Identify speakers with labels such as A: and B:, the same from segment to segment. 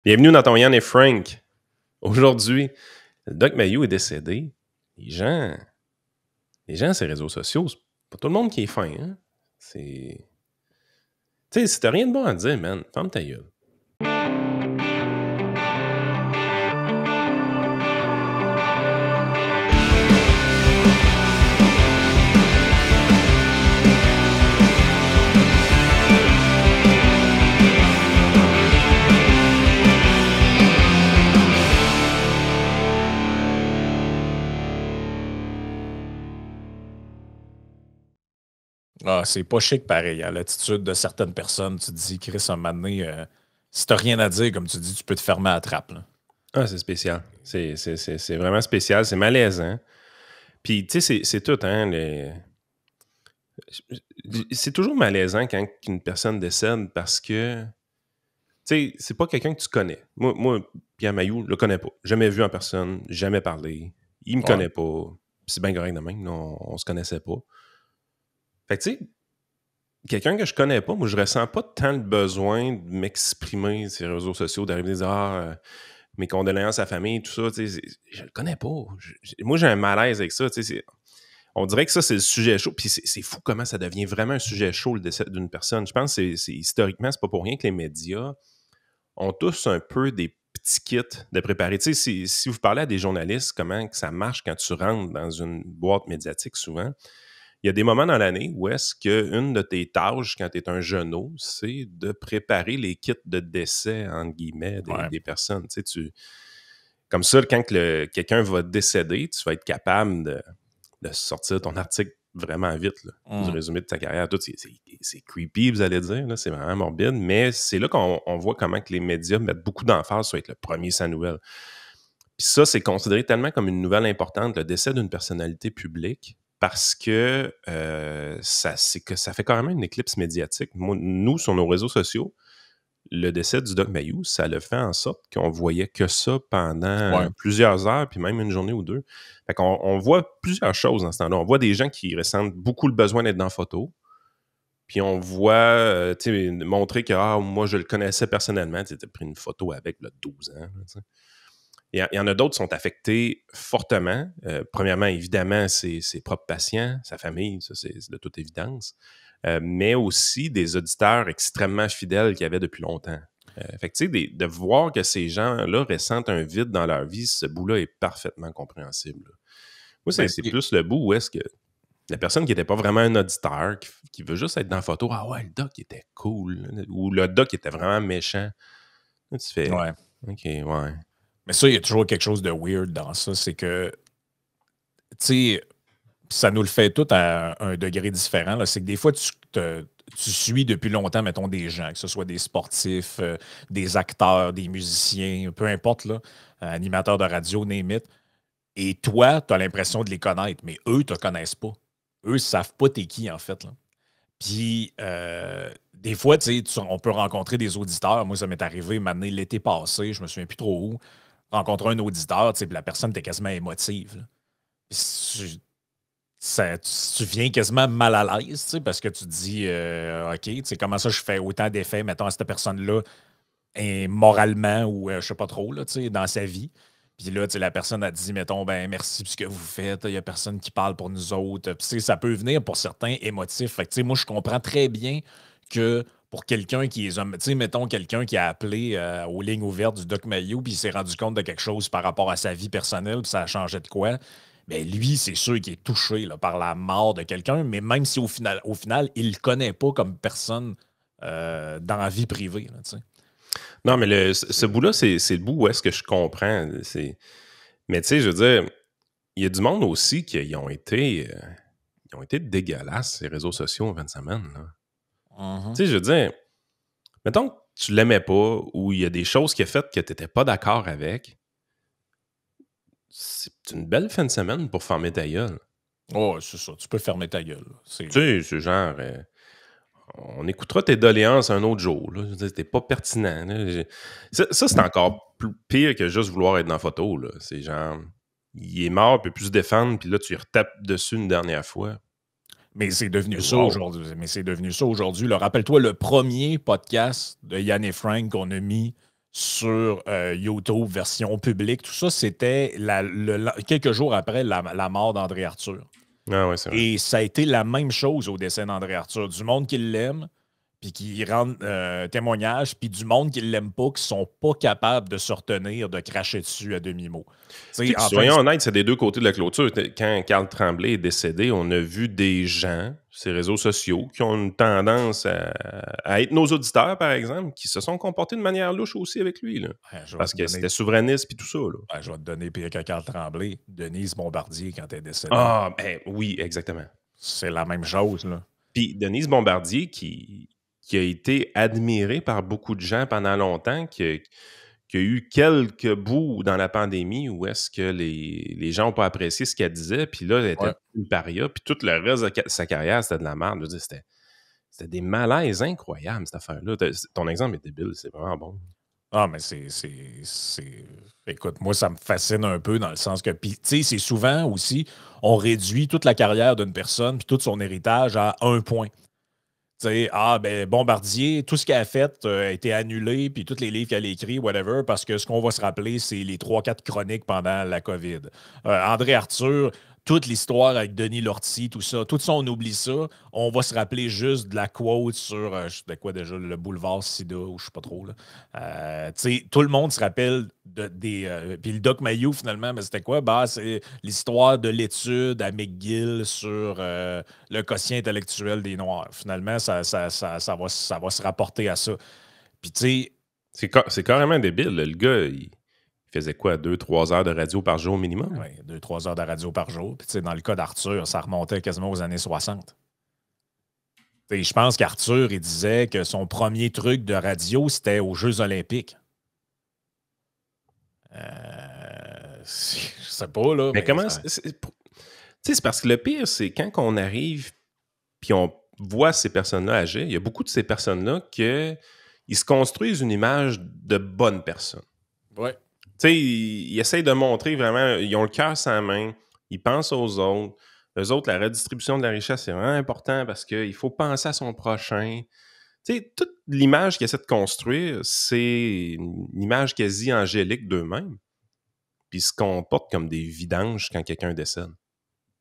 A: Bienvenue dans ton Yann et Frank. Aujourd'hui, le Doc Mayou est décédé. Les gens sur les réseaux sociaux, c'est pas tout le monde qui est fin, hein? C'est... Tu sais, si t'as rien de bon à dire, man, ferme ta gueule.
B: Ah, c'est pas chic pareil, à l'attitude de certaines personnes. Tu te dis, Chris, un moment donné, si t'as rien à dire, comme tu dis, tu peux te fermer à la trappe. Là.
A: Ah, c'est spécial. C'est vraiment spécial. C'est malaisant. Puis, tu sais, c'est tout, hein? C'est toujours malaisant quand une personne décède parce que, tu sais, c'est pas quelqu'un que tu connais. Moi Pierre Mayou, je le connais pas. Jamais vu en personne, jamais parlé. Il me
B: Ouais.
A: connaît pas. C'est bien correct de même. On se connaissait pas. Fait que, tu sais, quelqu'un que je connais pas, moi, je ressens pas tant le besoin de m'exprimer sur les réseaux sociaux, d'arriver à dire mes condoléances à la famille, tout ça. Tu sais, je le connais pas. Moi, j'ai un malaise avec ça. Tu sais, on dirait que ça, c'est le sujet chaud. Puis c'est fou comment ça devient vraiment un sujet chaud, le décès d'une personne. Je pense que historiquement, c'est pas pour rien que les médias ont tous un peu des petits kits de préparer. Tu sais, si vous parlez à des journalistes, comment que ça marche quand tu rentres dans une boîte médiatique, souvent, il y a des moments dans l'année où est-ce qu'une de tes tâches quand tu es un jeune, c'est de préparer les kits de décès, entre guillemets, des personnes. Tu sais, comme ça, quand quelqu'un va décéder, tu vas être capable de sortir ton article vraiment vite, là, du résumé de ta carrière. Tout, c'est creepy, vous allez dire, là, c'est vraiment morbide, mais c'est là qu'on voit comment que les médias mettent beaucoup d'emphase sur être le premier sans nouvelle. Puis ça, c'est considéré tellement comme une nouvelle importante, le décès d'une personnalité publique, parce que ça fait quand même une éclipse médiatique. Nous, sur nos réseaux sociaux, le décès du Doc Mayou, ça le fait en sorte qu'on voyait que ça pendant plusieurs heures, puis même une journée ou deux. Fait qu'on on voit plusieurs choses dans ce temps-là. On voit des gens qui ressentent beaucoup le besoin d'être dans la photo, puis on voit montrer que moi, je le connaissais personnellement. Tu as pris une photo avec le 12 ans. Là, il y en a d'autres qui sont affectés fortement. Premièrement, évidemment, ses propres patients, sa famille, ça c'est de toute évidence. Mais aussi des auditeurs extrêmement fidèles qu'il y avait depuis longtemps. Fait que tu sais, de voir que ces gens-là ressentent un vide dans leur vie, ce bout-là est parfaitement compréhensible. Là. Moi, c'est plus le bout où est-ce que la personne qui n'était pas vraiment un auditeur, qui veut juste être dans la photo, ah ouais, le doc était cool, ou le doc était vraiment méchant. Là, tu fais, OK, ouais.
B: Mais ça, il y a toujours quelque chose de weird dans ça, c'est que, tu sais, ça nous le fait tout à un degré différent. Là. C'est que des fois, tu suis depuis longtemps, mettons, des gens, que ce soit des sportifs, des acteurs, des musiciens, peu importe, là, animateurs de radio, name it. Et toi, tu as l'impression de les connaître, mais eux, ne te connaissent pas. Eux ne savent pas t'es qui, en fait. Là. Puis, des fois, on peut rencontrer des auditeurs. Moi, ça m'est arrivé, m'amener l'été passé, je me souviens plus trop où, rencontrer un auditeur, puis la personne était quasiment émotive. Là. Tu viens quasiment mal à l'aise, parce que tu te dis, OK, comment ça je fais autant d'effets, mettons, à cette personne-là, moralement ou je sais pas trop, là, dans sa vie. Puis là, la personne a dit, mettons, ben merci pour ce que vous faites, il n'y a personne qui parle pour nous autres. Puis ça peut venir pour certains émotifs. Fait que, moi, je comprends très bien que pour quelqu'un qui est, mettons, quelqu'un qui a appelé aux lignes ouvertes du Doc Mayou, puis il s'est rendu compte de quelque chose par rapport à sa vie personnelle, puis ça a changé de quoi. Bien, lui, c'est sûr qu'il est touché là, par la mort de quelqu'un, mais même si au final il ne le connaît pas comme personne dans la vie privée. Là,
A: non, mais ce bout-là, c'est le bout où est-ce que je comprends. Mais tu sais, je veux dire, il y a du monde aussi qui ont été dégueulasses, ces réseaux sociaux en fin de semaine. Tu sais, je veux dire, mettons que tu l'aimais pas ou il y a des choses qu'il a faites que tu n'étais pas d'accord avec. C'est une belle fin de semaine pour fermer ta gueule.
B: Oh, c'est ça. Tu peux fermer ta gueule.
A: Tu sais, c'est genre... on écoutera tes doléances un autre jour. Là. Je veux dire, c'était pas pertinent. Là. Ça c'est encore pire que juste vouloir être dans la photo. Là. C'est genre... Il est mort, il peut plus se défendre, puis là, tu lui retapes dessus une dernière fois.
B: Mais c'est devenu ça aujourd'hui. Rappelle-toi, le premier podcast de Yann et Frank qu'on a mis sur YouTube, version publique. Tout ça, c'était quelques jours après la mort d'André Arthur.
A: Ah ouais, c'est vrai.
B: Et ça a été la même chose au décès d'André Arthur. Du monde qui l'aime, puis qui rend témoignage, puis du monde qui l'aime pas, qui sont pas capables de se retenir, de cracher dessus à demi-mot.
A: Soyons honnêtes, c'est des deux côtés de la clôture. Quand Carl Tremblay est décédé, on a vu des gens, ces réseaux sociaux, qui ont une tendance à être nos auditeurs, par exemple, qui se sont comportés de manière louche aussi avec lui. Là.
B: Ouais,
A: Parce que c'était souverainiste puis tout ça. Là.
B: Ouais, je vais te donner pire que Carl Tremblay. Denise Bombardier, quand elle est décédée.
A: Ah, ben oui, exactement.
B: C'est la même chose, là.
A: Puis Denise Bombardier, qui a été admirée par beaucoup de gens pendant longtemps, qui a eu quelques bouts dans la pandémie où est-ce que les gens n'ont pas apprécié ce qu'elle disait, puis là, elle était une paria, puis tout le reste de sa carrière, c'était de la merde. Je veux dire, c'était des malaises incroyables, cette affaire-là. Ton exemple est débile, c'est vraiment bon.
B: Ah, mais Écoute, moi, ça me fascine un peu dans le sens que... Puis, tu sais, c'est souvent aussi, on réduit toute la carrière d'une personne puis tout son héritage à un point. Tu sais, ben, Bombardier, tout ce qu'elle a fait a été annulé, puis tous les livres qu'elle a écrits, whatever, parce que ce qu'on va se rappeler, c'est les 3-4 chroniques pendant la COVID. André Arthur, toute l'histoire avec Denis Lortie, tout ça, tout ça, on oublie ça. On va se rappeler juste de la quote sur, de quoi déjà, le boulevard Sida, ou je sais pas trop, là. Tu sais, tout le monde se rappelle puis le Doc Mayou, finalement, mais c'était quoi? Bah, c'est l'histoire de l'étude à McGill sur le quotient intellectuel des Noirs. Finalement, ça va se rapporter à ça. Puis, tu sais...
A: C'est carrément débile. Le gars, il faisait quoi, 2-3 heures de radio par jour minimum?
B: Oui, 2-3 heures de radio par jour. Puis, tu sais, dans le cas d'Arthur, ça remontait quasiment aux années 60. Je pense qu'Arthur, il disait que son premier truc de radio, c'était aux Jeux olympiques. Je sais pas, là.
A: Mais comment... c'est parce que le pire, c'est quand on arrive puis on voit ces personnes-là agir, il y a beaucoup de ces personnes-là qui se construisent une image de bonne personne.
B: Ouais.
A: Tu sais, ils essayent de montrer vraiment, ils ont le cœur sans main, ils pensent aux autres. Eux autres, la redistribution de la richesse, c'est vraiment important parce qu'il faut penser à son prochain. Tu sais, toute l'image qu'ils essaient de construire, c'est une image quasi angélique d'eux-mêmes. Puis ils se comportent comme des vidanges quand quelqu'un décède.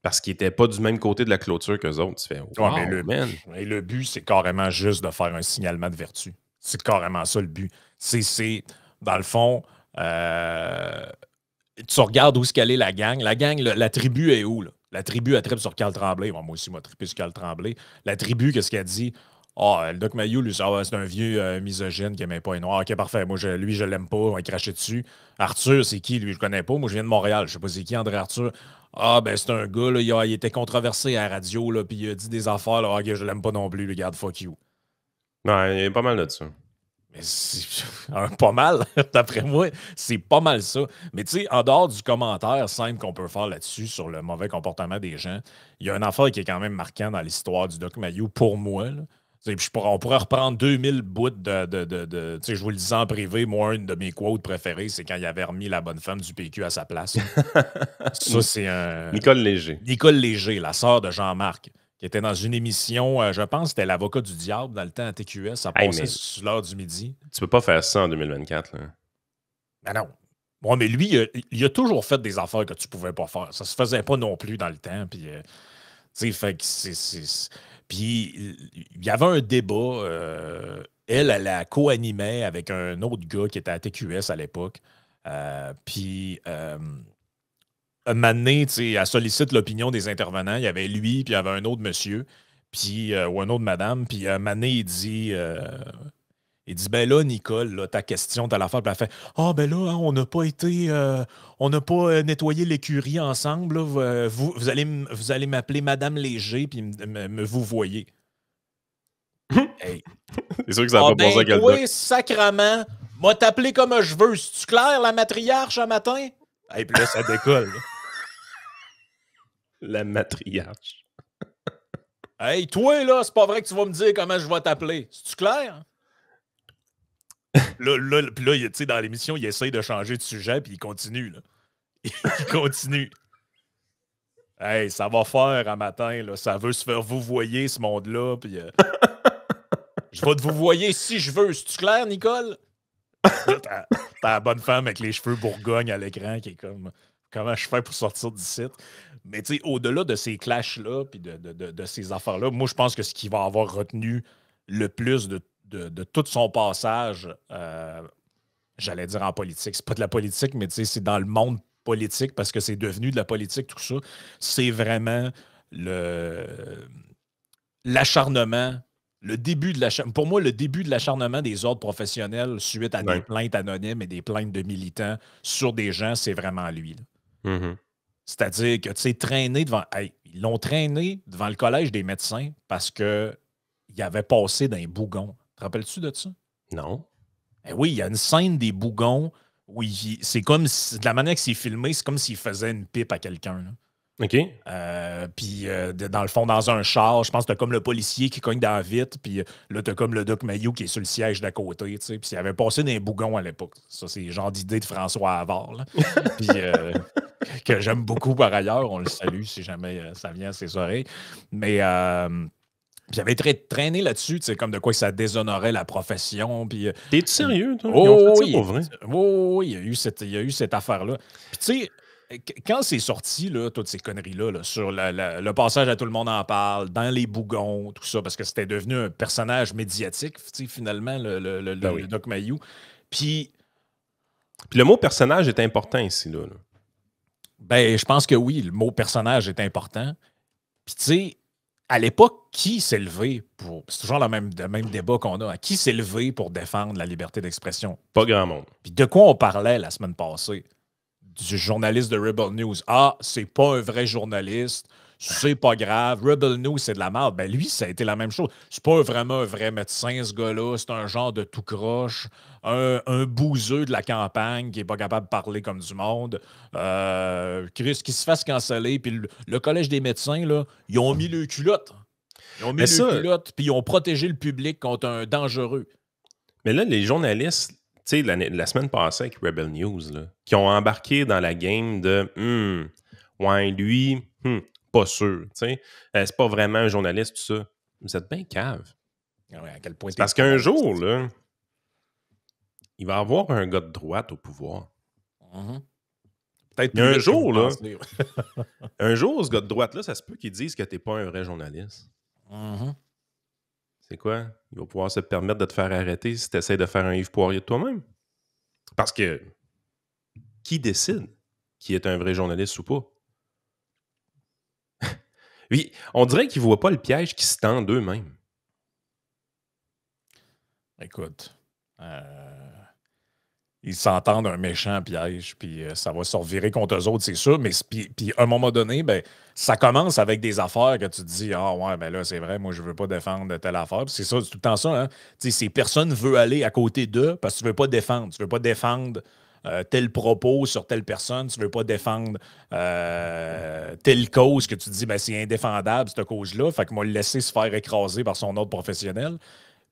A: Parce qu'ils n'étaient pas du même côté de la clôture qu'eux autres. Tu fais, wow, man!
B: Mais le but, c'est carrément juste de faire un signalement de vertu. C'est carrément ça, le but. C'est dans le fond, tu regardes où est-ce qu'elle est, la gang. La gang, la tribu est où, là? La tribu, elle tripe sur Carl Tremblay. Bon, moi aussi, moi, trippé sur Carl Tremblay. La tribu, qu'est-ce qu'elle dit? Le Doc Mayou, lui, c'est un vieux misogyne qui n'aimait pas les Noirs. OK, parfait. Moi, lui, je l'aime pas. On va cracher dessus. Arthur, c'est qui? Lui, je connais pas. Moi, je viens de Montréal. Je sais pas c'est qui, André Arthur. Ben, c'est un gars, là, il était controversé à la radio, là, puis il a dit des affaires, là. OK, je l'aime pas non plus, le gars, fuck you.
A: Ouais, il y a pas mal de ça.
B: Mais c'est pas mal, d'après moi, c'est pas mal ça. Mais tu sais, en dehors du commentaire simple qu'on peut faire là-dessus sur le mauvais comportement des gens, il y a une affaire qui est quand même marquant dans l'histoire du Doc Mayou pour moi. Là. On pourrait reprendre 2000 bouts de je vous le disais en privé, moi, une de mes quotes préférées, c'est quand il avait remis la bonne femme du PQ à sa place. Ça, c'est un...
A: Nicole Léger.
B: Nicole Léger, la sœur de Jean-Marc, qui était dans une émission, je pense que c'était l'avocat du diable dans le temps à TQS, ça passait sur l'heure du midi.
A: Tu peux pas faire ça en 2024, là.
B: Ben non. Bon, mais lui, il a toujours fait des affaires que tu pouvais pas faire. Ça se faisait pas non plus dans le temps. Puis, tu sais, fait que Puis, il y avait un débat. Elle la co-animait avec un autre gars qui était à TQS à l'époque. Puis, un moment donné, elle sollicite l'opinion des intervenants. Il y avait lui, puis il y avait un autre monsieur, puis, ou un autre madame. Puis, un moment donné, il dit, ben là, Nicole, là, ta question, t'as l'affaire. Puis elle fait, ben là, hein, on n'a pas été, on n'a pas nettoyé l'écurie ensemble. Là. Vous allez m'appeler Madame Léger, puis vous voyez. Hey.
A: C'est sûr que ça va pas passer à quelqu'un.
B: Oui, sacrement, m'a t'appeler comme je veux. C'est-tu clair, la matriarche, un matin? Et puis là, ça décolle. Là.
A: La matriarche.
B: Hey, toi, là, c'est pas vrai que tu vas me dire comment je vais t'appeler. C'est-tu clair? Là, tu sais, dans l'émission, il essaye de changer de sujet, puis il continue, là. Il continue. Hey, ça va faire un matin, là. Ça veut se faire vous voyer, ce monde-là, puis... je vais te vous voyer si je veux. C'est-tu clair, Nicole? Là, t'as la bonne femme avec les cheveux bourgogne à l'écran qui est comme comment je fais pour sortir d'ici? Mais tu sais, au-delà de ces clashs-là puis de ces affaires-là, moi, je pense que ce qui va avoir retenu le plus de tout son passage, j'allais dire en politique, c'est pas de la politique, mais tu sais, c'est dans le monde politique parce que c'est devenu de la politique, tout ça, c'est vraiment le l'acharnement, le début de l'acharnement. Pour moi, le début de l'acharnement des ordres professionnels suite à des
A: Ouais.
B: plaintes anonymes et des plaintes de militants sur des gens, c'est vraiment lui, là.
A: Mhm.
B: C'est-à-dire que, tu sais, traîné devant. Hey, ils l'ont traîné devant le collège des médecins parce qu'il avait passé d'un bougon. Te rappelles-tu de ça?
A: Non.
B: Eh oui, il y a une scène des bougons où c'est comme de la manière que c'est filmé, c'est comme s'il faisait une pipe à quelqu'un, là.
A: OK.
B: Puis, dans le fond, dans un char, je pense que t'as comme le policier qui cogne dans la vitre, puis là, t'as comme le Doc Mayou qui est sur le siège d'à côté, tu sais. Puis, il avait passé des bougons à l'époque. Ça, c'est le genre d'idée de François Havard, là. Puis, que j'aime beaucoup par ailleurs. On le salue si jamais ça vient à ses oreilles. Mais, puis, il avait traîné là-dessus, tu sais, comme de quoi ça déshonorait la profession. Puis,
A: T'es-tu sérieux, toi? Ils ont fait
B: oh,
A: ça
B: oui,
A: pour vrai?
B: oh, oui, il y a eu cette affaire-là. Puis, tu sais, quand c'est sorti, là, toutes ces conneries-là, là, sur le passage à Tout le monde en parle, dans les bougons, tout ça, parce que c'était devenu un personnage médiatique, tu sais, finalement,
A: Ben
B: le
A: oui.
B: Doc Mayou. Puis,
A: Puis le mot personnage est important ici, là.
B: ben, je pense que oui, le mot personnage est important. Puis, tu sais, à l'époque, qui s'est levé pour. C'est toujours le même débat qu'on a. Qui s'est levé pour défendre la liberté d'expression?
A: Pas grand monde.
B: Puis, de quoi on parlait la semaine passée? Du journaliste de Rebel News. Ah, c'est pas un vrai journaliste, c'est pas grave. Rebel News, c'est de la merde. Ben lui, ça a été la même chose. C'est pas vraiment un vrai médecin, ce gars-là. C'est un genre de tout croche, un bouseux de la campagne qui est pas capable de parler comme du monde. Chris, qui se fasse canceller. Puis le Collège des médecins, là, ils ont mis le culotte. Ils ont mis
A: Mais
B: le
A: ça,
B: culotte, puis ils ont protégé le public contre un dangereux.
A: mais là, les journalistes, tu sais, la semaine passée avec Rebel News, là, qui ont embarqué dans la game de ouais, lui, pas sûr. Tu sais, c'est pas vraiment un journaliste, tout ça. Vous êtes bien cave.
B: Ah ouais, à quel point
A: C'est
B: t'es
A: parce qu'un
B: con,
A: jour,
B: c'est-tu.
A: là, il va y avoir un gars de droite au pouvoir.
B: Mhm. Peut-être
A: Il y a
B: plus
A: un
B: vite que vous
A: jour, là,
B: pensez.
A: un jour, ce gars de droite-là, ça se peut qu'il dise que t'es pas un vrai journaliste.
B: Mhm.
A: C'est quoi? Il va pouvoir se permettre de te faire arrêter si tu essaies de faire un Yves Poirier de toi-même. Parce que qui décide qui est un vrai journaliste ou pas? Oui, on dirait qu'ils ne voient pas le piège qui se tend d'eux-mêmes.
B: Écoute, ils s'entendent un méchant piège, puis ça va se revirer contre eux autres, c'est sûr. Mais puis à un moment donné, ben, ça commence avec des affaires que tu te dis, ah ouais, ben là, c'est vrai, moi, je veux pas défendre telle affaire. Puis c'est ça, c'est tout le temps ça. Hein? Tu sais, ces personnes veulent aller à côté d'eux parce que tu veux pas défendre. Tu veux pas défendre tel propos sur telle personne. Tu veux pas défendre telle cause que tu te dis, ben, c'est indéfendable, cette cause-là. Fait que moi, le laisser se faire écraser par son ordre professionnel.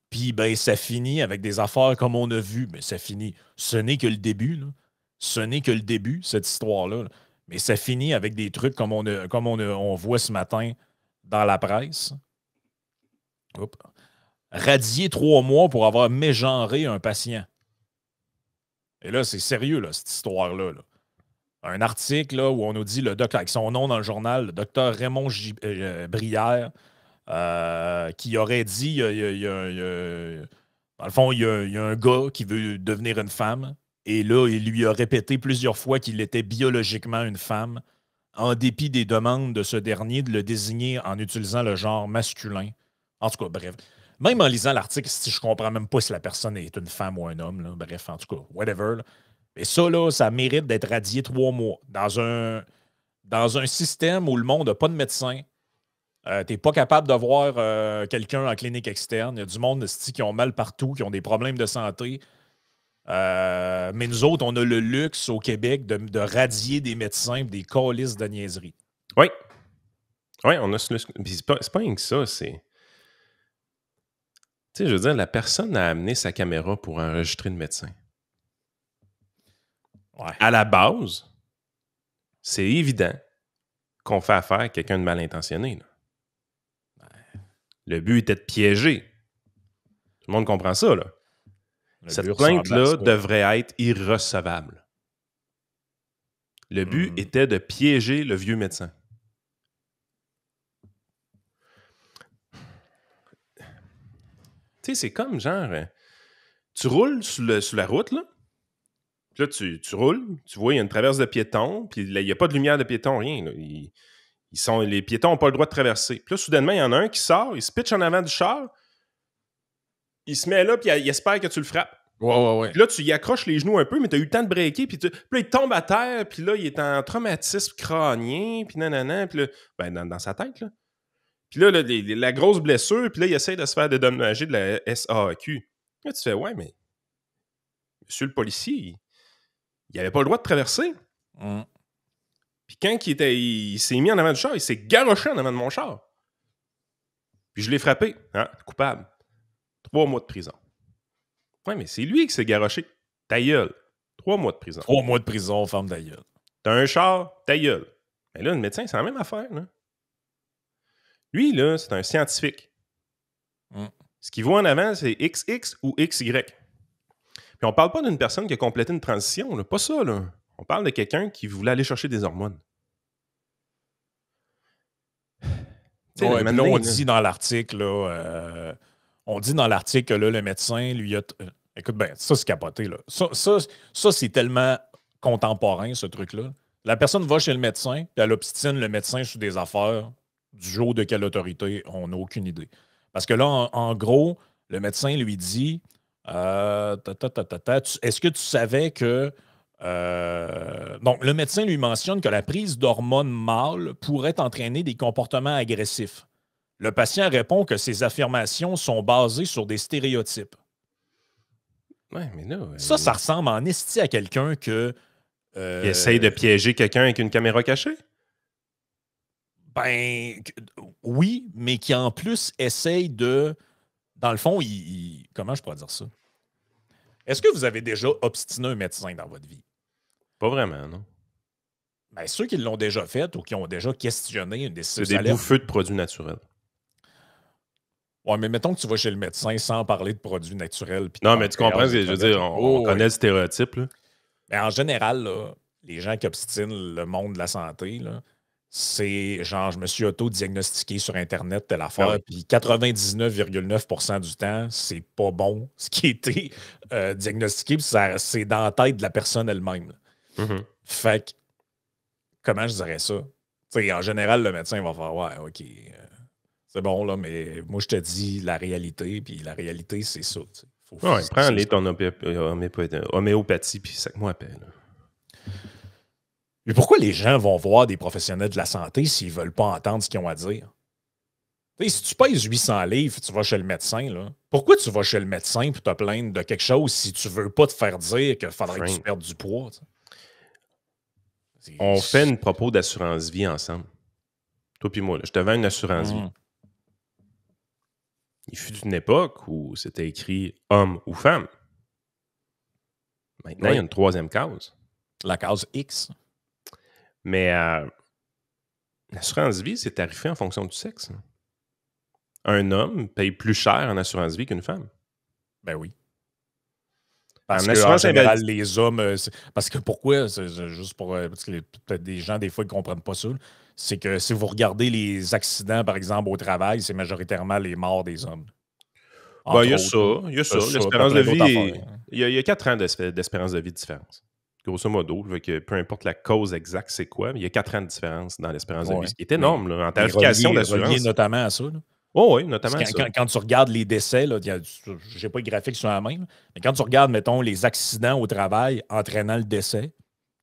B: Puis, ben, ça finit avec des affaires comme on a vu. Mais ça finit. Ce n'est que le début, là. Ce n'est que le début, cette histoire-là, là. Mais ça finit avec des trucs comme on voit ce matin dans la presse. Oups. Radié 3 mois pour avoir mégenré un patient. Et là, c'est sérieux, là, cette histoire-là, là. Un article là, où on nous dit, le doc, avec son nom dans le journal, le docteur Raymond Brière, qui aurait dit, dans le fond, il y a un gars qui veut devenir une femme, et là, il lui a répété plusieurs fois qu'il était biologiquement une femme, en dépit des demandes de ce dernier de le désigner en utilisant le genre masculin. En tout cas, bref. Même en lisant l'article, si je comprends même pas si la personne est une femme ou un homme, là. Bref, en tout cas, whatever, là. Mais ça, là, ça mérite d'être radié 3 mois dans un système où le monde n'a pas de médecin. Tu n'es pas capable de voir quelqu'un en clinique externe. Il y a du monde qui ont mal partout, qui ont des problèmes de santé. Mais nous autres, on a le luxe au Québec de radier des médecins et des câlisses de niaiserie.
A: Oui. Oui, on a ce. Puis c'est pas rien que ça, c'est. Tu sais, je veux dire, la personne a amené sa caméra pour enregistrer le médecin.
B: Ouais.
A: À la base, c'est évident qu'on fait affaire à quelqu'un de mal intentionné, là. Le but était de piéger. Tout le monde comprend ça, là.
B: Le but
A: Cette
B: ressemblait à
A: plainte-là
B: ça.
A: devrait être irrecevable. Le but était de piéger le vieux médecin. Tu sais, c'est comme genre, tu roules sur la route, là. Puis là, tu roules, tu vois, il y a une traverse de piétons, puis là, il n'y a pas de lumière de piétons, rien. Là. Les piétons n'ont pas le droit de traverser. Puis là, soudainement, il y en a un qui sort, il se pitche en avant du char, il se met là, puis il espère que tu le frappes.
B: Ouais.
A: Puis là, tu y accroches les genoux un peu, mais tu as eu le temps de breaker, puis là, il tombe à terre, puis là, il est en traumatisme crânien, puis nanana, puis là, ben, dans sa tête, là. Puis là, la grosse blessure, puis là, il essaie de se faire dédommager de la SAQ. Là, tu fais, ouais, mais monsieur le policier, il n'avait pas le droit de traverser. Puis quand il s'est mis en avant du char, il s'est garoché en avant de mon char. Puis je l'ai frappé. Hein, coupable. 3 mois de prison. Ouais, mais c'est lui qui s'est garoché. Ta gueule. 3 mois de prison.
B: 3 mois de prison, femme ta gueule.
A: T'as un char, ta gueule. Mais là, le médecin, c'est la même affaire. Là. Lui, là, c'est un scientifique. Ce qu'il voit en avant, c'est XX ou XY. Puis on parle pas d'une personne qui a complété une transition. Là. Pas ça, là. On parle de quelqu'un qui voulait aller chercher des hormones.
B: Ouais, là, on dit dans l'article, on dit dans l'article que là, le médecin, lui, écoute, ben, ça, c'est capoté, là. Ça c'est tellement contemporain, ce truc-là. La personne va chez le médecin, puis elle obstine le médecin sur des affaires du jour de quelle autorité, on n'a aucune idée. Parce que là, en gros, le médecin lui dit est-ce que tu savais que. Donc, le médecin lui mentionne que la prise d'hormones mâles pourrait entraîner des comportements agressifs. Le patient répond que ces affirmations sont basées sur des stéréotypes.
A: Ouais, mais là.
B: Ça ressemble en esti à quelqu'un que.
A: Il essaye de piéger quelqu'un avec une caméra cachée?
B: Ben, oui, mais qui en plus essaye de. Dans le fond, comment je pourrais dire ça? Est-ce que vous avez déjà obstiné un médecin dans votre vie?
A: Pas vraiment, non.
B: Ben, ceux qui l'ont déjà fait ou qui ont déjà questionné une décision.
A: C'est des bouffeux de produits naturels.
B: Ouais, mais mettons que tu vas chez le médecin sans parler de produits naturels.
A: Non, mais tu comprends ce que je veux dire. On connaît le stéréotype. Là.
B: Mais en général, là, les gens qui obstinent le monde de la santé, là, c'est genre, je me suis auto-diagnostiqué sur Internet, telle affaire, puis 99,9% du temps, c'est pas bon ce qui a été diagnostiqué, puis c'est dans la tête de la personne elle-même. Fait que, comment je dirais ça? T'sais, en général, le médecin va faire, ouais, OK, c'est bon, là, mais moi, je te dis la réalité, puis la réalité, c'est ça.
A: Ouais, prends-les ton homéopathie, puis sac-moi à paix.
B: Mais pourquoi les gens vont voir des professionnels de la santé s'ils ne veulent pas entendre ce qu'ils ont à dire? T'sais, si tu pèses 800 livres, tu vas chez le médecin. Là. Pourquoi tu vas chez le médecin pour te plaindre de quelque chose si tu ne veux pas te faire dire qu'il faudrait que tu perdes du poids?
A: On fait une propos d'assurance vie ensemble. Toi puis moi, là, je te vends une assurance vie. Il fut une époque où c'était écrit homme ou femme. Maintenant, il y a une troisième case.
B: La case X.
A: Mais l'assurance vie, c'est tarifé en fonction du sexe. Un homme paye plus cher en assurance vie qu'une femme.
B: Ben oui. Parce que, en général, les hommes... parce que pourquoi? C'est juste pour... parce que peut-être des gens, des fois, ils ne comprennent pas ça. C'est que si vous regardez les accidents, par exemple, au travail, c'est majoritairement les morts des hommes.
A: Ben, il y a ça. L'espérance de vie... Il y a 4 ans d'espérance de vie de différence. Grosso modo, que peu importe la cause exacte, c'est quoi, mais il y a 4 ans de différence dans l'espérance de vie. Ce qui est énorme, là, en tarification d'assurance.
B: Relié notamment à ça. Là.
A: Oh oui, notamment à ça.
B: Quand tu regardes les décès, je n'ai pas le graphique sur la main, mais quand tu regardes, mettons, les accidents au travail entraînant le décès,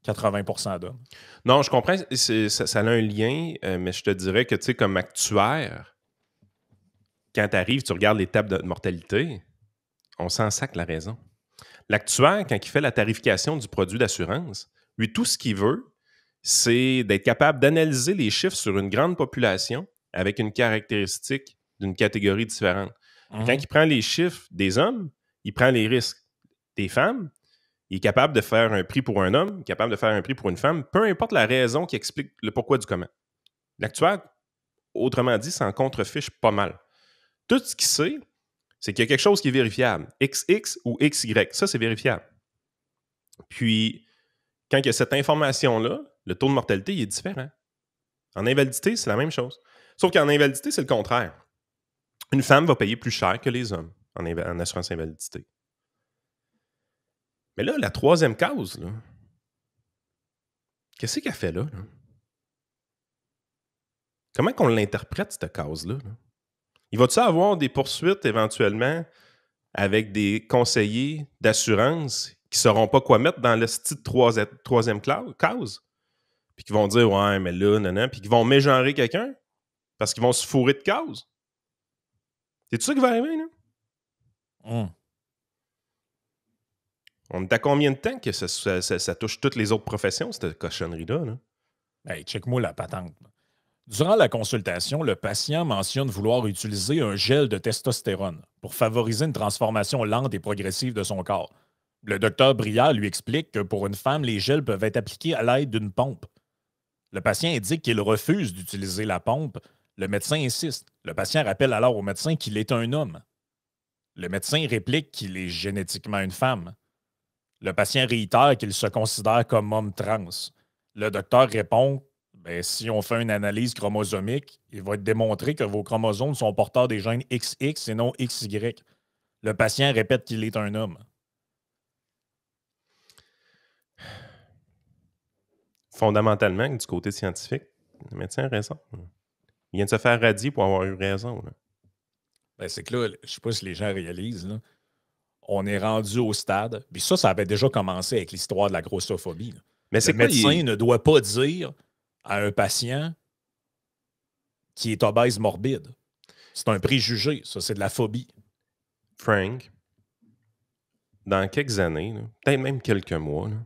B: 80% d'hommes.
A: Non, je comprends, ça a un lien, mais je te dirais que, tu sais, comme actuaire, quand tu arrives, tu regardes les tables de mortalité, on s'en sac la raison. L'actuaire, quand il fait la tarification du produit d'assurance, lui, tout ce qu'il veut, c'est d'être capable d'analyser les chiffres sur une grande population avec une caractéristique d'une catégorie différente. Quand il prend les chiffres des hommes, il prend les risques des femmes. Il est capable de faire un prix pour un homme, capable de faire un prix pour une femme, peu importe la raison qui explique le pourquoi du comment. L'actuaire, autrement dit, s'en contrefiche pas mal. Tout ce qu'il sait, c'est qu'il y a quelque chose qui est vérifiable. XX ou XY, ça, c'est vérifiable. Puis, quand il y a cette information-là, le taux de mortalité, il est différent. En invalidité, c'est la même chose. Sauf qu'en invalidité, c'est le contraire. Une femme va payer plus cher que les hommes en assurance invalidité. Mais là, la troisième cause, là, qu'est-ce qu'elle fait là? Comment qu'on l'interprète, cette cause-là? Là? Il va-tu avoir des poursuites éventuellement avec des conseillers d'assurance qui ne sauront pas quoi mettre dans le style de troisième cause? Puis qui vont dire, ouais, mais là, non, puis qui vont mégenrer quelqu'un parce qu'ils vont se fourrer de cause? C'est tout ça qui va arriver, là? On est à combien de temps que ça touche toutes les autres professions, cette cochonnerie-là? Là?
B: Hey, check-moi la patente. Durant la consultation, le patient mentionne vouloir utiliser un gel de testostérone pour favoriser une transformation lente et progressive de son corps. Le docteur Briard lui explique que pour une femme, les gels peuvent être appliqués à l'aide d'une pompe. Le patient indique qu'il refuse d'utiliser la pompe. Le médecin insiste. Le patient rappelle alors au médecin qu'il est un homme. Le médecin réplique qu'il est génétiquement une femme. Le patient réitère qu'il se considère comme homme trans. Le docteur répond si on fait une analyse chromosomique, il va être démontré que vos chromosomes sont porteurs des gènes XX et non XY. Le patient répète qu'il est un homme.
A: Fondamentalement, du côté scientifique, le médecin a raison. Il vient de se faire radier pour avoir eu raison. Là.
B: C'est que là, je ne sais pas si les gens réalisent, là, on est rendu au stade. Puis ça avait déjà commencé avec l'histoire de la grossophobie. Là.
A: Mais
B: le médecin ne doit pas dire à un patient qui est obèse morbide. C'est un préjugé, ça, c'est de la phobie.
A: Frank, dans quelques années, peut-être même quelques mois, là,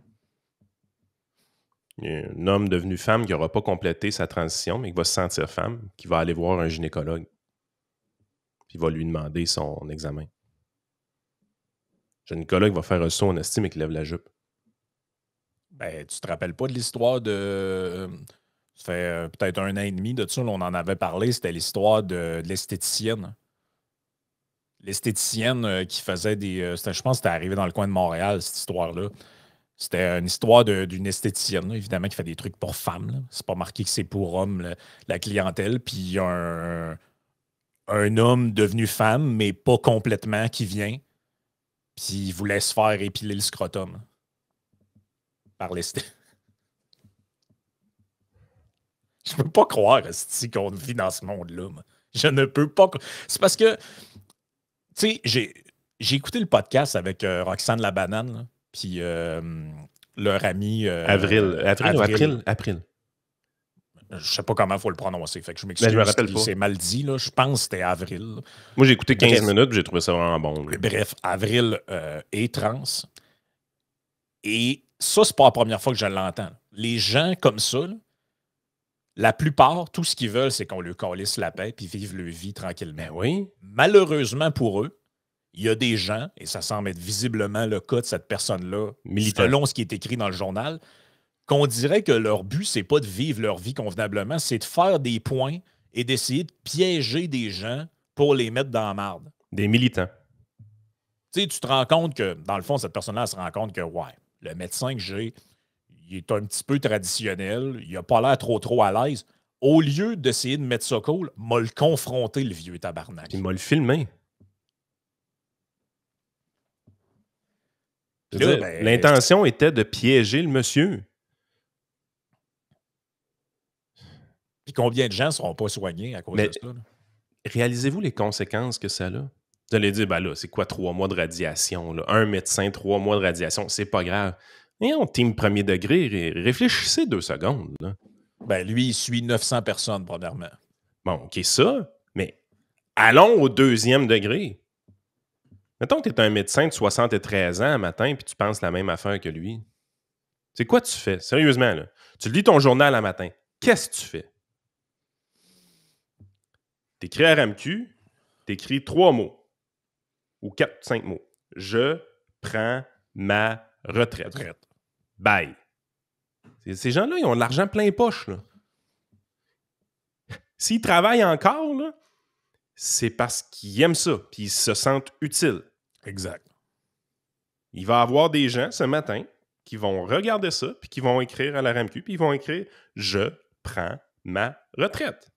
A: il y a un homme devenu femme qui n'aura pas complété sa transition, mais qui va se sentir femme, qui va aller voir un gynécologue, puis va lui demander son examen. Le gynécologue va faire un saut en estime et qui lève la jupe.
B: Tu te rappelles pas de l'histoire de... ça fait peut-être 1 an et demi de ça, on en avait parlé, c'était l'histoire de l'esthéticienne. L'esthéticienne qui faisait des... je pense que c'était arrivé dans le coin de Montréal, cette histoire-là. C'était une histoire d'une esthéticienne, là, évidemment, qui fait des trucs pour femmes. Là. C'est pas marqué que c'est pour hommes, la clientèle. Puis il y a un homme devenu femme, mais pas complètement, qui vient. Puis il voulait se faire épiler le scrotum. Par l'esthéticienne. Je peux pas croire qu'on vit dans ce monde-là. Moi. Je ne peux pas. C'est parce que, tu sais, j'ai écouté le podcast avec Roxane la banane, là, puis leur ami.
A: Avril.
B: Je sais pas comment il faut le prononcer. Fait que je m'excuse.
A: Je me rappelle pas.
B: C'est mal dit. Là. Je pense que c'était Avril.
A: Moi, j'ai écouté 15 minutes et j'ai trouvé ça vraiment bon. Là.
B: Bref, Avril est trans. Et ça, c'est pas la première fois que je l'entends. Les gens comme ça, là, la plupart, tout ce qu'ils veulent, c'est qu'on leur calisse la paix et vivent leur vie tranquillement.
A: Ben oui.
B: Malheureusement pour eux, il y a des gens, et ça semble être visiblement le cas de cette personne-là, selon ce qui est écrit dans le journal, qu'on dirait que leur but, c'est pas de vivre leur vie convenablement, c'est de faire des points et d'essayer de piéger des gens pour les mettre dans la marde.
A: Des militants.
B: Tu sais, tu te rends compte que, dans le fond, cette personne-là elle se rend compte que, ouais, le médecin que j'ai, il est un petit peu traditionnel, il a pas l'air trop à l'aise. Au lieu d'essayer de mettre ça cool, m'a le confronté, le vieux tabarnak.
A: Il m'a le filmé. L'intention était de piéger le monsieur.
B: Puis combien de gens ne seront pas soignés à cause de ça? Là?
A: Réalisez-vous les conséquences que ça a? Vous allez dire, ben là, c'est quoi 3 mois de radiation? Là? Un médecin, 3 mois de radiation, c'est pas grave. Mais on team premier degré, réfléchissez 2 secondes. Là.
B: Ben lui, il suit 900 personnes, premièrement.
A: Bon, OK, ça, mais allons au 2e degré. Mettons que tu es un médecin de 73 ans un matin puis tu penses la même affaire que lui. C'est quoi tu fais? Sérieusement, là. Tu lis ton journal un matin. Qu'est-ce que tu fais? T'écris RMQ, t'écris 3 mots. Ou 4, 5 mots. Je prends ma retraite. Bye. Ces gens-là, ils ont de l'argent plein poche. Là. S'ils travaillent encore, là, c'est parce qu'ils aiment ça, puis ils se sentent utiles.
B: Exact.
A: Il va y avoir des gens ce matin qui vont regarder ça, puis qui vont écrire à la RAMQ, puis ils vont écrire « Je prends ma retraite ».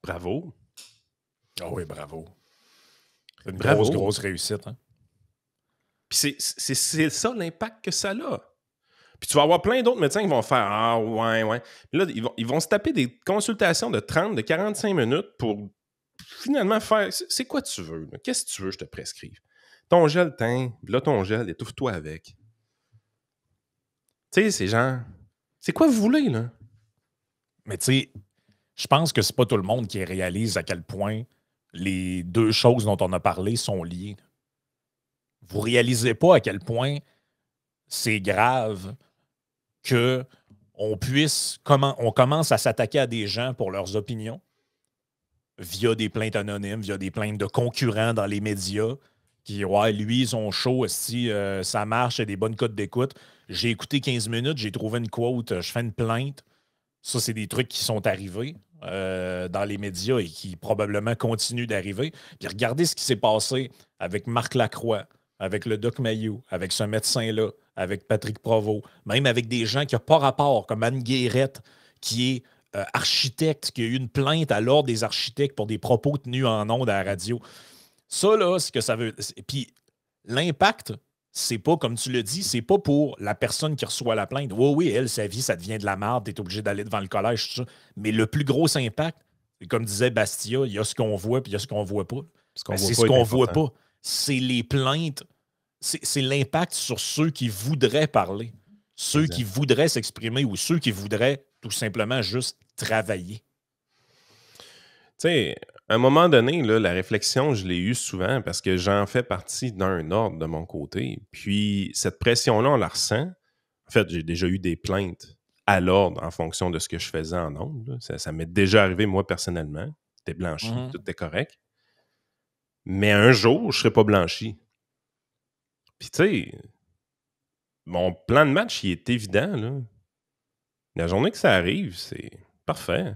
A: Bravo.
B: Ah oui, bravo. C'est une
A: Bravo.
B: grosse réussite. Hein?
A: Puis c'est ça l'impact que ça a. Puis tu vas avoir plein d'autres médecins qui vont faire « Ah, ouais. » Là, ils vont se taper des consultations de 30, de 45 minutes pour finalement faire « C'est quoi tu veux? Qu'est-ce que tu veux que je te prescrive? Ton gel teint, là, ton gel, étouffe-toi avec. » Tu sais, c'est genre... C'est quoi vous voulez, là?
B: Mais tu sais, je pense que c'est pas tout le monde qui réalise à quel point les deux choses dont on a parlé sont liées. Vous réalisez pas à quel point c'est grave que on commence à s'attaquer à des gens pour leurs opinions via des plaintes anonymes, via des plaintes de concurrents dans les médias qui, ouais, lui, ils sont chauds, si ça marche, il y a des bonnes cotes d'écoute. J'ai écouté 15 minutes, j'ai trouvé une quote, je fais une plainte. Ça, c'est des trucs qui sont arrivés dans les médias et qui probablement continuent d'arriver. Puis regardez ce qui s'est passé avec Marc Lacroix, avec le Doc Mayou, avec ce médecin-là, avec Patrick Provost, même avec des gens qui n'ont pas rapport, comme Anne Guérette, qui est architecte, qui a eu une plainte à l'Ordre des architectes pour des propos tenus en ondes à la radio. Ça, là, c'est que ça veut... Puis l'impact, c'est pas, comme tu le dis, c'est pas pour la personne qui reçoit la plainte. Oui, elle, sa vie, ça devient de la merde, t'es obligé d'aller devant le collège, tout ça. Mais le plus gros impact, comme disait Bastia, il y a ce qu'on voit puis il y a ce qu'on voit pas. C'est ce qu'on voit pas. C'est les plaintes. C'est l'impact sur ceux qui voudraient parler, ceux qui voudraient s'exprimer ou ceux qui voudraient tout simplement juste travailler.
A: Tu sais, à un moment donné, là, la réflexion, je l'ai eue souvent parce que j'en fais partie d'un ordre de mon côté. Puis cette pression-là, on la ressent. En fait, j'ai déjà eu des plaintes à l'ordre en fonction de ce que je faisais en ondes. Ça m'est déjà arrivé, moi, personnellement. T'es blanchi, tout est correct. Mais un jour, je ne serai pas blanchi. Puis tu sais, mon plan de match, il est évident, là. La journée que ça arrive, c'est parfait.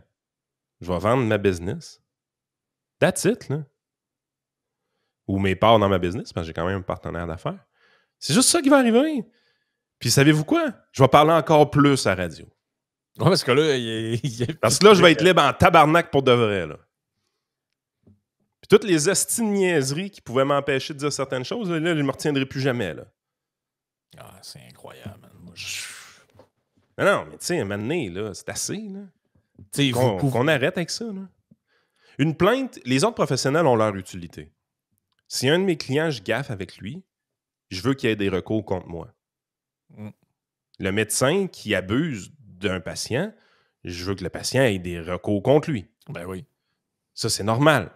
A: Je vais vendre ma business. That's it, là. Ou mes parts dans ma business, parce que j'ai quand même un partenaire d'affaires. C'est juste ça qui va arriver. Puis savez-vous quoi? Je vais parler encore plus à la radio.
B: Ouais, parce que là,
A: parce que là, je vais être libre en tabarnak pour de vrai, là. Puis toutes les hosties de niaiseries qui pouvaient m'empêcher de dire certaines choses, là, je ne me retiendrai plus jamais, là.
B: Ah, c'est incroyable, man. Moi,
A: Non, mais tu sais, un moment donné, là, c'est assez, là.
B: Qu'on
A: qu'on arrête avec ça, là. Une plainte, les autres professionnels ont leur utilité. Si un de mes clients, je gaffe avec lui, je veux qu'il y ait des recours contre moi. Le médecin qui abuse d'un patient, je veux que le patient ait des recours contre lui.
B: Ben oui.
A: Ça, c'est normal.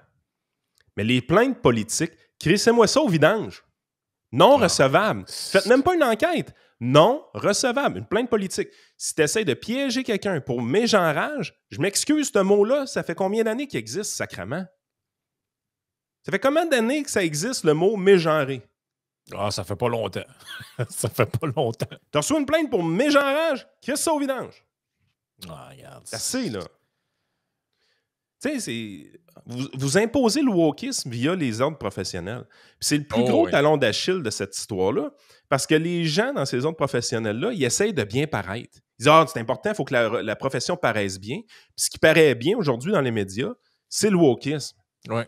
A: Mais les plaintes politiques, crissez-moi ça au vidange. Non recevable. Faites même pas une enquête. Non recevable. Une plainte politique. Si tu essaies de piéger quelqu'un pour mégenrage, je m'excuse, ce mot-là, ça fait combien d'années qu'il existe, sacrément? Ça fait combien d'années que ça existe, le mot mégenré?
B: Ah, ça fait pas longtemps. Ça fait pas longtemps.
A: T'as reçu une plainte pour mégenrage? Crisse ça au vidange.
B: Ah, regarde.
A: C'est assez, là. Tu sais, vous imposez le wokisme via les ordres professionnels. Puis c'est le plus gros talon d'Achille de cette histoire-là, parce que les gens dans ces ordres professionnels-là, ils essayent de bien paraître. Ils disent « Ah, c'est important, il faut que la profession paraisse bien. » Puis ce qui paraît bien aujourd'hui dans les médias, c'est le wokisme.
B: Ouais.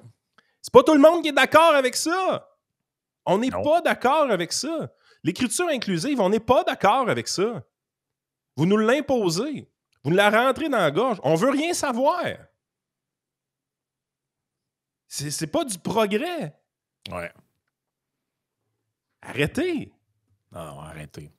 A: C'est pas tout le monde qui est d'accord avec ça. On n'est pas d'accord avec ça. L'écriture inclusive, on n'est pas d'accord avec ça. Vous nous l'imposez. Vous nous la rentrez dans la gorge. On veut rien savoir. C'est pas du progrès.
B: Ouais.
A: Arrêtez.
B: Non, arrêtez.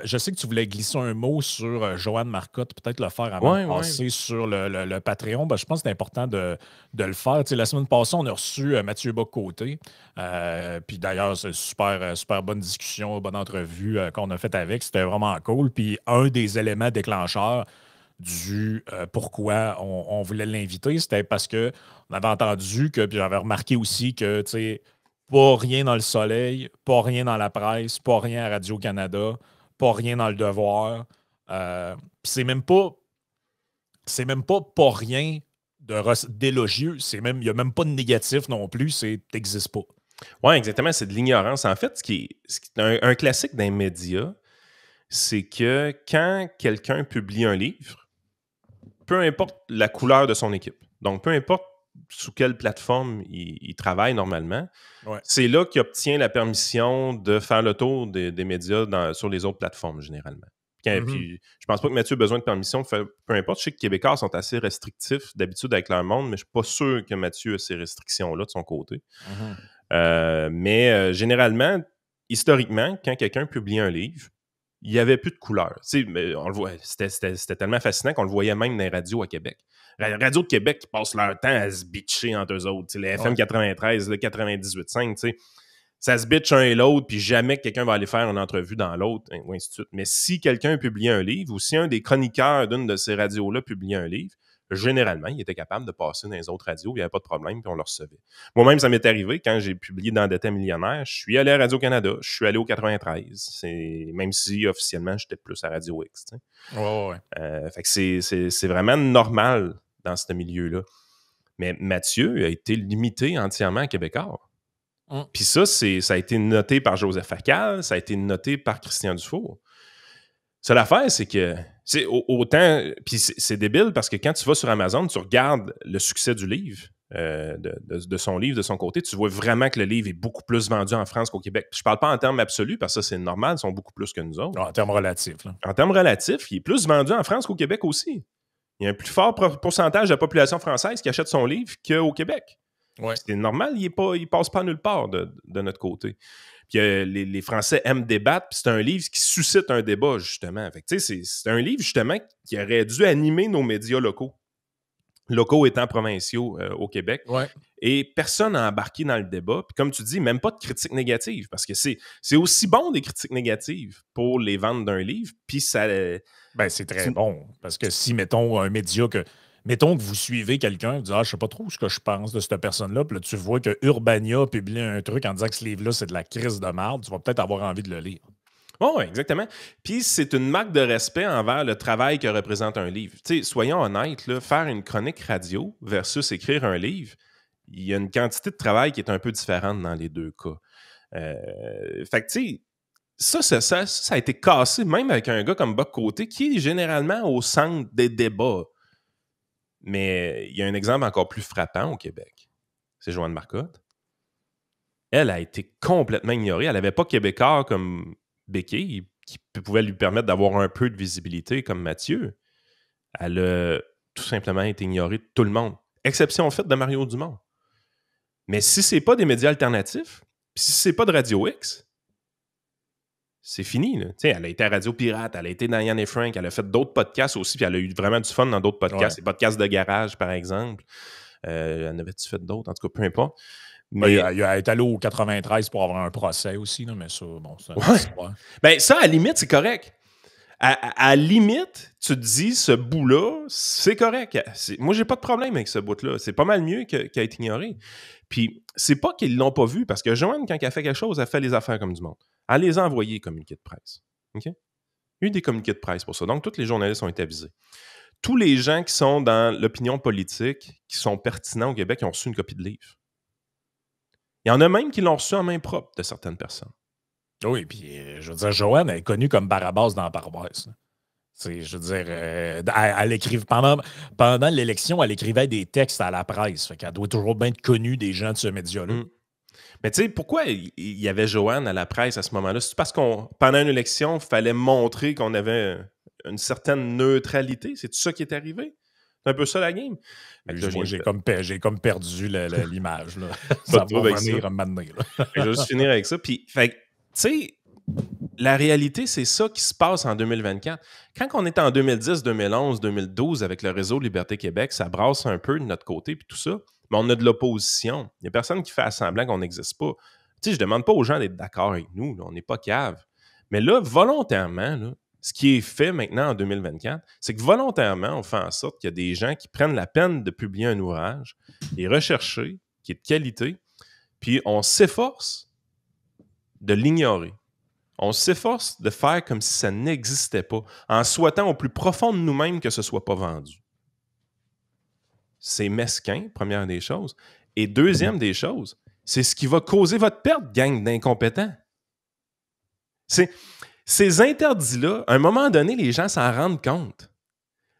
B: Je sais que tu voulais glisser un mot sur Joanne Marcotte, peut-être le faire avant de passer sur le Patreon. Ben, je pense que c'est important de le faire. Tu sais, la semaine passée, on a reçu Mathieu Bock-Côté. Puis d'ailleurs, c'est super bonne discussion, bonne entrevue qu'on a faite avec. C'était vraiment cool. Puis un des éléments déclencheurs du pourquoi on voulait l'inviter, c'était parce qu'on avait entendu que, puis j'avais remarqué aussi que, tu sais, pas rien dans Le Soleil, pas rien dans la presse, pas rien à Radio-Canada, pas rien dans Le Devoir. C'est même pas rien d'élogieux. Il n'y a même pas de négatif non plus, c'est t'existes pas.
A: Oui, exactement, c'est de l'ignorance. En fait, ce qui est un classique d'un média, c'est que quand quelqu'un publie un livre, peu importe la couleur de son équipe, donc peu importe sous quelle plateforme il travaille normalement, c'est là qu'il obtient la permission de faire le tour des médias sur les autres plateformes, généralement. Puis, je pense pas que Mathieu a besoin de permission de faire peu importe. Je sais que les Québécois sont assez restrictifs d'habitude avec leur monde, mais je suis pas sûr que Mathieu a ces restrictions-là de son côté. Mais généralement, historiquement, quand quelqu'un publie un livre, il n'y avait plus de couleur. On le voit, c'était tellement fascinant qu'on le voyait même dans les radios à Québec. La radio de Québec qui passe leur temps à se bitcher entre eux autres. Les FM 93, le 98.5, ça se bitch un et l'autre, puis jamais que quelqu'un va aller faire une entrevue dans l'autre, ou ainsi de suite. Mais si quelqu'un publie un livre, ou si un des chroniqueurs d'une de ces radios-là publiait un livre, généralement, il était capable de passer dans les autres radios, il n'y avait pas de problème, puis on le recevait. Moi-même, ça m'est arrivé quand j'ai publié dans D'État millionnaire, je suis allé à Radio-Canada, je suis allé au 93, même si officiellement, j'étais plus à Radio X. Fait que c'est vraiment normal dans ce milieu-là. Mais Mathieu a été limité entièrement à Québécois. Puis ça a été noté par Joseph Facal, ça a été noté par Christian Dufour. Ça, l'affaire, c'est que c'est autant... Puis c'est débile parce que quand tu vas sur Amazon, tu regardes le succès du livre, de son livre, de son côté, tu vois vraiment que le livre est beaucoup plus vendu en France qu'au Québec. Je parle pas en termes absolus parce que ça, c'est normal, ils sont beaucoup plus que nous autres.
B: En termes relatifs. Là.
A: En termes relatifs, il est plus vendu en France qu'au Québec aussi. Il y a un plus fort pourcentage de la population française qui achète son livre qu'au Québec. C'est normal, il passe pas nulle part de notre côté. Puis les Français aiment débattre, puis c'est un livre qui suscite un débat, justement. Fait que, c'est un livre, justement, qui aurait dû animer nos médias locaux. Locaux étant provinciaux au Québec. Et personne n'a embarqué dans le débat. Puis comme tu dis, même pas de critiques négatives, parce que c'est aussi bon des critiques négatives pour les ventes d'un livre, puis ça...
B: c'est très bon, parce que si, mettons, un média que... Mettons que vous suivez quelqu'un, vous dites « Ah, je sais pas trop ce que je pense de cette personne-là », puis là, tu vois que Urbania publie un truc en disant que ce livre-là, c'est de la crise de merde, tu vas peut-être avoir envie de le lire.
A: Oui, exactement. Puis c'est une marque de respect envers le travail que représente un livre. Soyons honnêtes, là, faire une chronique radio versus écrire un livre, il y a une quantité de travail qui est un peu différente dans les deux cas. Fait que, tu sais, ça a été cassé même avec un gars comme Bob Côté, qui est généralement au centre des débats. Mais il y a un exemple encore plus frappant au Québec. C'est Joanne Marcotte. Elle a été complètement ignorée. Elle n'avait pas Québécois comme Béquille qui pouvait lui permettre d'avoir un peu de visibilité comme Mathieu. Elle a tout simplement été ignorée de tout le monde. Exception faite de Mario Dumont. Mais si c'est pas des médias alternatifs, puis si c'est pas de Radio X, c'est fini. Là. Elle a été à Radio Pirate, elle a été dans Yann et Frank, elle a fait d'autres podcasts aussi, puis elle a eu vraiment du fun dans d'autres podcasts. Les podcasts de garage, par exemple. En avait-tu fait d'autres? En tout cas, peu importe.
B: Mais il est allé au 93 pour avoir un procès aussi, là, mais ça, bon, c'est une histoire.
A: Ben, ça, à la limite, c'est correct. À la limite, tu te dis, ce bout-là, c'est correct. Moi, j'ai pas de problème avec ce bout-là. C'est pas mal mieux qu'à être ignoré. Puis, c'est pas qu'ils l'ont pas vu, parce que Joanne, quand elle fait quelque chose, elle fait les affaires comme du monde. Elle les a envoyés, les communiqués de presse. OK? Il y a eu des communiqués de presse pour ça. Donc, tous les journalistes ont été avisés. Tous les gens qui sont dans l'opinion politique, qui sont pertinents au Québec, ils ont reçu une copie de livre. Il y en a même qui l'ont reçu en main propre de certaines personnes.
B: Oui, puis je veux dire, Joanne est connue comme Barabas dans la paroisse. Je veux dire, elle écrivait pendant l'élection, elle écrivait des textes à la presse. Fait qu'elle doit toujours bien être connue des gens de ce média-là.
A: Mais tu sais, pourquoi il y avait Joanne à la presse à ce moment-là? C'est parce qu'on pendant une élection, il fallait montrer qu'on avait une certaine neutralité. C'est tout ça qui est arrivé? C'est un peu ça la game.
B: Moi, j'ai comme perdu l'image. Là.
A: Ça va venir
B: à m'amener.
A: Je vais juste finir avec ça. Puis, tu sais, la réalité, c'est ça qui se passe en 2024. Quand on était en 2010, 2011, 2012 avec le réseau Liberté Québec, ça brasse un peu de notre côté puis tout ça. Mais on a de l'opposition. Il n'y a personne qui fait semblant qu'on n'existe pas. Tu sais, je ne demande pas aux gens d'être d'accord avec nous. Là, on n'est pas cave. Mais là, volontairement, là, ce qui est fait maintenant en 2024, c'est que volontairement, on fait en sorte qu'il y a des gens qui prennent la peine de publier un ouvrage et rechercher, qui est de qualité, puis on s'efforce de l'ignorer. On s'efforce de faire comme si ça n'existait pas, en souhaitant au plus profond de nous-mêmes que ce ne soit pas vendu. c'est mesquin, première des choses. Et deuxième des choses, c'est ce qui va causer votre perte, gang d'incompétents. Ces interdits-là, à un moment donné, les gens s'en rendent compte.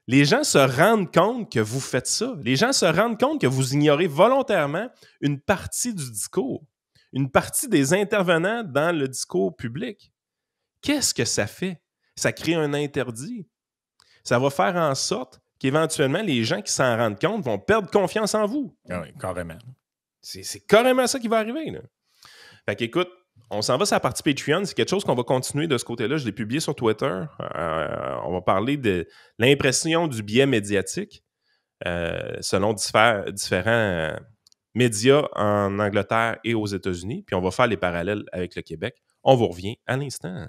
A: Les gens se rendent compte que vous faites ça. Les gens se rendent compte que vous ignorez volontairement une partie du discours, une partie des intervenants dans le discours public. Qu'est-ce que ça fait? Ça crée un interdit. Ça va faire en sorte qu'éventuellement, les gens qui s'en rendent compte vont perdre confiance en vous.
B: Oui, carrément.
A: C'est carrément ça qui va arriver, là. Fait qu'écoute, on s'en va sur la partie Patreon. C'est quelque chose qu'on va continuer de ce côté-là. Je l'ai publié sur Twitter. On va parler de l'impression du biais médiatique selon différents médias en Angleterre et aux États-Unis. Puis on va faire les parallèles avec le Québec. On vous revient à l'instant.